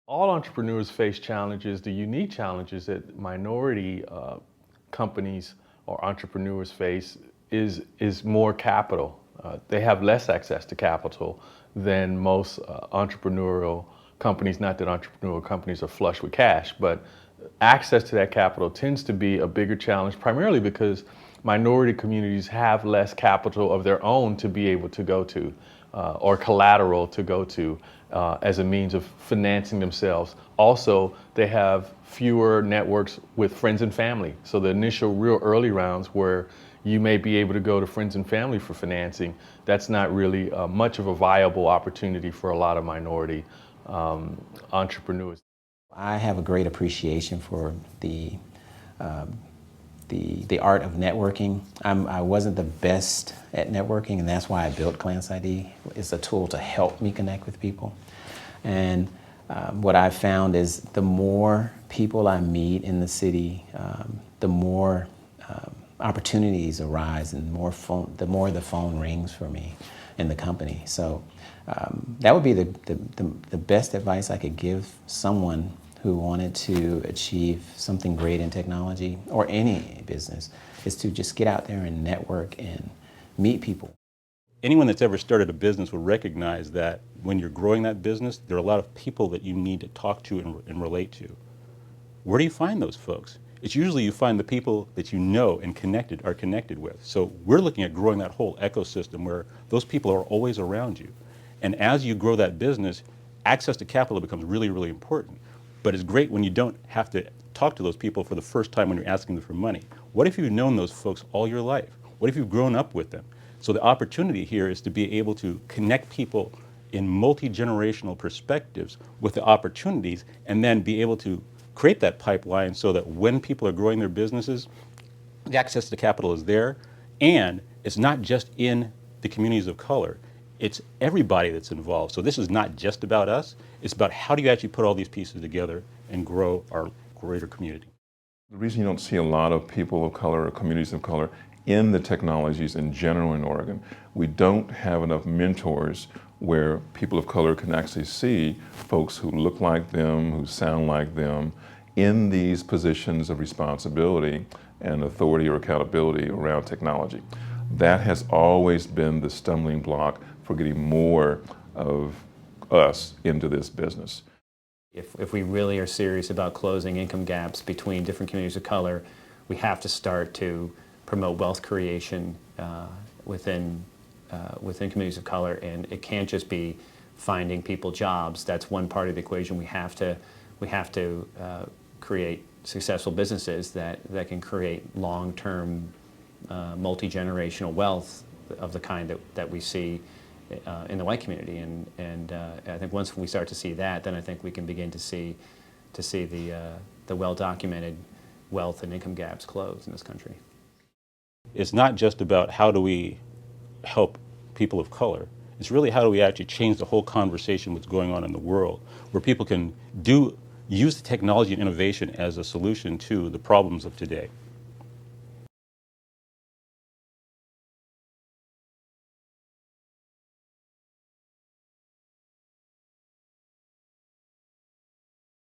All entrepreneurs face challenges. The unique challenges that minority companies or entrepreneurs face is more capital. They have less access to capital than most entrepreneurial companies. Not that entrepreneurial companies are flush with cash, but access to that capital tends to be a bigger challenge, primarily because minority communities have less capital of their own to be able to go to, or collateral to go to, as a means of financing themselves. Also, they have fewer networks with friends and family. So the initial real early rounds where you may be able to go to friends and family for financing, that's not really much of a viable opportunity for a lot of minority entrepreneurs. I have a great appreciation for um, the art of networking. I wasn't the best at networking, and that's why I built Glance ID. It's a tool to help me connect with people. And what I've found is the more people I meet in the city, the more opportunities arise, and the more the phone rings for me in the company. So that would be the best advice I could give someone who wanted to achieve something great in technology or any business, is to just get out there and network and meet people. Anyone that's ever started a business will recognize that when you're growing that business, there are a lot of people that you need to talk to and relate to. Where do you find those folks? It's usually you find the people that you know and are connected with. So we're looking at growing that whole ecosystem where those people are always around you. And as you grow that business, access to capital becomes really, really important. But it's great when you don't have to talk to those people for the first time when you're asking them for money. What if you've known those folks all your life? What if you've grown up with them? So the opportunity here is to be able to connect people in multi-generational perspectives with the opportunities, and then be able to create that pipeline so that when people are growing their businesses, the access to capital is there, and it's not just in the communities of color. It's everybody that's involved. So this is not just about us. It's about how do you actually put all these pieces together and grow our greater community. The reason you don't see a lot of people of color or communities of color in the technologies in general in Oregon, we don't have enough mentors where people of color can actually see folks who look like them, who sound like them, in these positions of responsibility and authority or accountability around technology. That has always been the stumbling block for getting more of us into this business. If we really are serious about closing income gaps between different communities of color, we have to start to promote wealth creation within communities of color, and it can't just be finding people jobs. That's one part of the equation. We have to create successful businesses that can create long-term, multi-generational wealth of the kind that we see in the white community, and I think once we start to see that, then I think we can begin to see the well-documented wealth and income gaps close in this country. It's not just about how do we help people of color. It's really how do we actually change the whole conversation what's going on in the world, where people can use the technology and innovation as a solution to the problems of today.